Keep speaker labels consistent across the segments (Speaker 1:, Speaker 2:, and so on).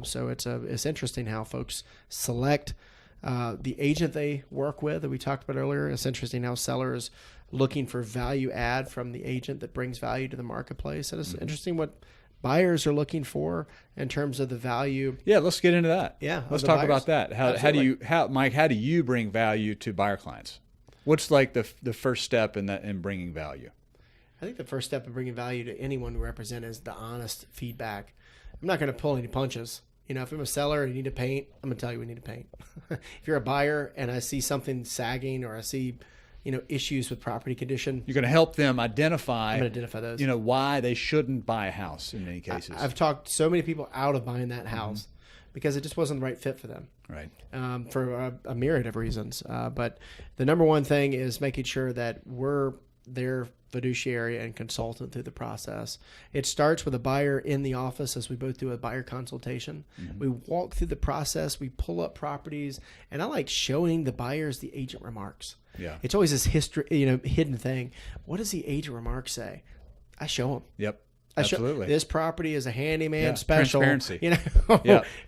Speaker 1: So it's interesting how folks select the agent they work with that we talked about earlier. It's interesting how sellers looking for value add from the agent that brings value to the marketplace. And it's interesting what buyers are looking for in terms of the value.
Speaker 2: Yeah, let's get into that.
Speaker 1: Yeah,
Speaker 2: let's talk about that.
Speaker 1: Mike,
Speaker 2: how do you bring value to buyer clients? What's like the first step in bringing value?
Speaker 1: I think the first step of bringing value to anyone we represent is the honest feedback. I'm not going to pull any punches. If I'm a seller and you need to paint, I'm going to tell you we need to paint. If you're a buyer and I see something sagging or I see issues with property condition,
Speaker 2: you're going to help them identify.
Speaker 1: I'm going to identify those.
Speaker 2: Why they shouldn't buy a house in many cases.
Speaker 1: I've talked so many people out of buying that house because it just wasn't the right fit for them.
Speaker 2: Right.
Speaker 1: For a myriad of reasons. But the number one thing is making sure that we're their fiduciary and consultant through the process. It starts with a buyer in the office as we both do a buyer consultation. We walk through the process, we pull up properties, and I like showing the buyers the agent remarks.
Speaker 2: Yeah.
Speaker 1: It's always this hidden thing. What does the agent remark say? I show them.
Speaker 2: Yep. Absolutely.
Speaker 1: This property is a handyman special.
Speaker 2: Transparency.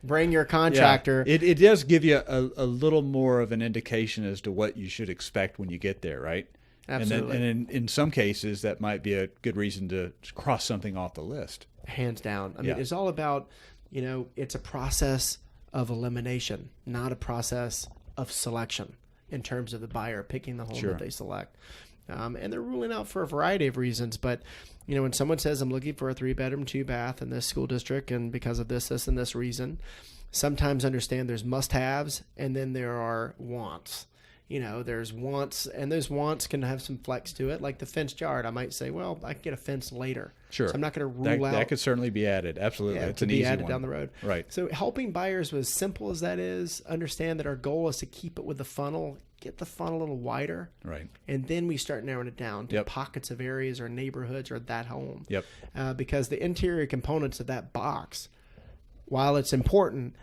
Speaker 1: Bring your contractor.
Speaker 2: Yeah. It does give you a little more of an indication as to what you should expect when you get there, right?
Speaker 1: Absolutely.
Speaker 2: And in some cases, that might be a good reason to cross something off the list.
Speaker 1: Hands down. I mean, it's all about, it's a process of elimination, not a process of selection in terms of the buyer picking the home that they select. And they're ruling out for a variety of reasons. But, when someone says, I'm looking for a 3-bedroom, 2-bath in this school district, and because of this, and this reason, sometimes understand there's must-haves and then there are wants. There's wants, and those wants can have some flex to it. Like the fenced yard, I might say, well, I can get a fence later.
Speaker 2: Sure.
Speaker 1: So I'm not going to rule out.
Speaker 2: That could certainly be added. Absolutely. It's an easy one.
Speaker 1: Down the road.
Speaker 2: Right.
Speaker 1: So helping buyers, as simple as that is, understand that our goal is to keep it with the funnel, get the funnel a little wider.
Speaker 2: Right.
Speaker 1: And then we start narrowing it down to pockets of areas or neighborhoods or that home.
Speaker 2: Yep.
Speaker 1: Because the interior components of that box, while it's important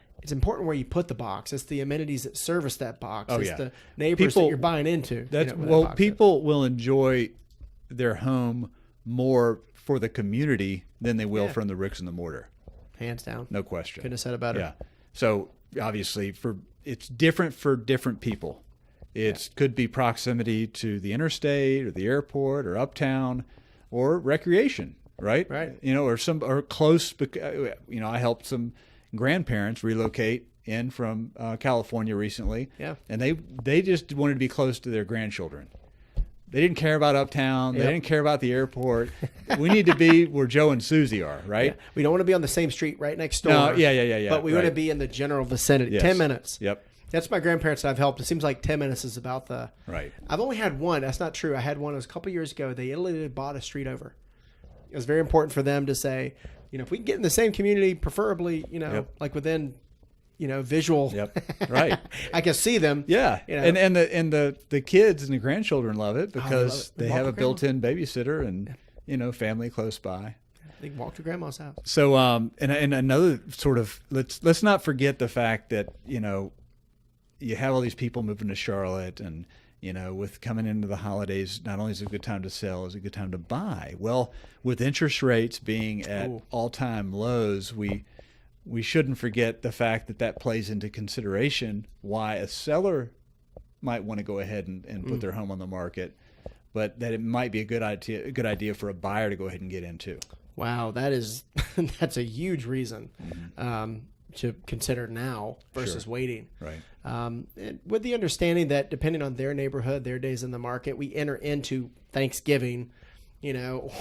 Speaker 1: where you put the box. It's the amenities that service that box. It's the neighbors that you're buying into.
Speaker 2: People will enjoy their home more for the community than they will from the bricks and the mortar.
Speaker 1: Hands down.
Speaker 2: No question.
Speaker 1: Couldn't have said it better.
Speaker 2: Yeah. So obviously it's different for different people. It could be proximity to the interstate or the airport or uptown or recreation, right?
Speaker 1: Right.
Speaker 2: Or close, I helped some grandparents relocate in from California recently.
Speaker 1: Yeah.
Speaker 2: And they just wanted to be close to their grandchildren. They didn't care about uptown. They didn't care about the airport. We need to be where Joe and Susie are, right?
Speaker 1: Yeah. We don't want to be on the same street right next door.
Speaker 2: No, yeah.
Speaker 1: But we want to be in the general vicinity.
Speaker 2: Yes.
Speaker 1: 10 minutes.
Speaker 2: Yep.
Speaker 1: That's my grandparents that I've helped. It seems like 10 minutes is about the...
Speaker 2: Right.
Speaker 1: I've only had one. That's not true. I had one. It was a couple years ago. They literally bought a street over. It was very important for them to say, if we can get in the same community, preferably, like within, visual.
Speaker 2: Yep. Right.
Speaker 1: I can see them.
Speaker 2: Yeah. And the kids and the grandchildren love it because they have a built-in babysitter and, family close by.
Speaker 1: They can walk to grandma's house.
Speaker 2: So, and another sort of, let's not forget the fact that, you have all these people moving to Charlotte and, with coming into the holidays, not only is it a good time to sell, it's a good time to buy. Well, with interest rates being at all-time lows, we shouldn't forget the fact that plays into consideration why a seller might want to go ahead and put their home on the market, but that it might be a good idea for a buyer to go ahead and get into.
Speaker 1: Wow, that's a huge reason to consider now versus waiting.
Speaker 2: Right.
Speaker 1: With the understanding that depending on their neighborhood, their days in the market, we enter into Thanksgiving,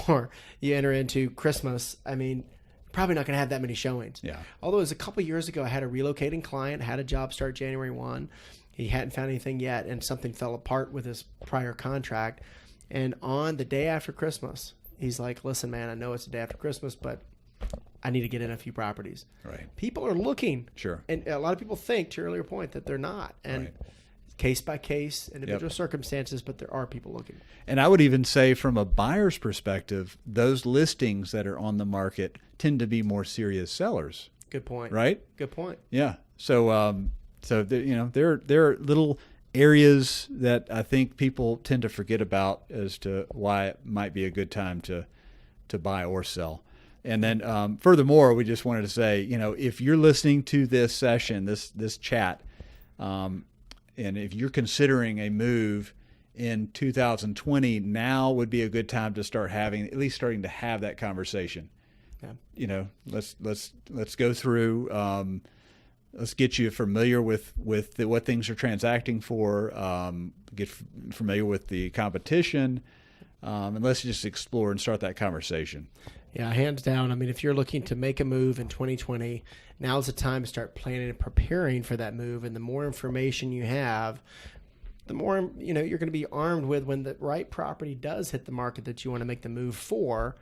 Speaker 1: or you enter into Christmas. I mean, probably not going to have that many showings.
Speaker 2: Yeah.
Speaker 1: Although it was a couple of years ago, I had a relocating client, had a job start January 1. He hadn't found anything yet, and something fell apart with his prior contract. And on the day after Christmas, he's like, listen, man, I know it's the day after Christmas, but I need to get in a few properties.
Speaker 2: Right.
Speaker 1: People are looking.
Speaker 2: Sure.
Speaker 1: And a lot of people think, to your earlier point, that they're not. And case by case, individual circumstances, but there are people looking.
Speaker 2: And I would even say from a buyer's perspective, those listings that are on the market tend to be more serious sellers.
Speaker 1: Good point.
Speaker 2: Right?
Speaker 1: Good point.
Speaker 2: Yeah. So, there are little areas that I think people tend to forget about as to why it might be a good time to buy or sell. And then furthermore, we just wanted to say, if you're listening to this session, this chat, and if you're considering a move in 2020, now would be a good time to starting to have that conversation. Yeah. Let's go through. Let's get you familiar with what things are transacting for. Get familiar with the competition, and let's just explore and start that conversation.
Speaker 1: Yeah, hands down. I mean, if you're looking to make a move in 2020, now's the time to start planning and preparing for that move. And the more information you have, the more you're going to be armed with when the right property does hit the market that you want to make the move for.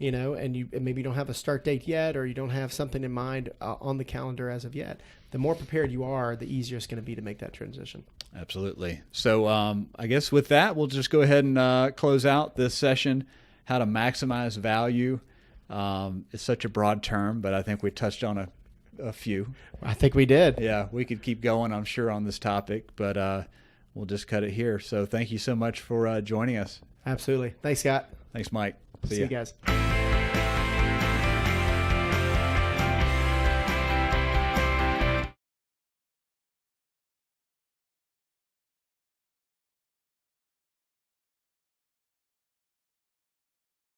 Speaker 1: And you maybe don't have a start date yet, or you don't have something in mind on the calendar as of yet. The more prepared you are, the easier it's going to be to make that transition.
Speaker 2: Absolutely. So I guess with that, we'll just go ahead and close out this session. How to maximize value. It's such a broad term, but I think we touched on a few.
Speaker 1: I think we did.
Speaker 2: Yeah, we could keep going, I'm sure, on this topic, but we'll just cut it here. So thank you so much for joining us.
Speaker 1: Absolutely. Thanks, Scott.
Speaker 2: Thanks, Mike.
Speaker 1: See you guys.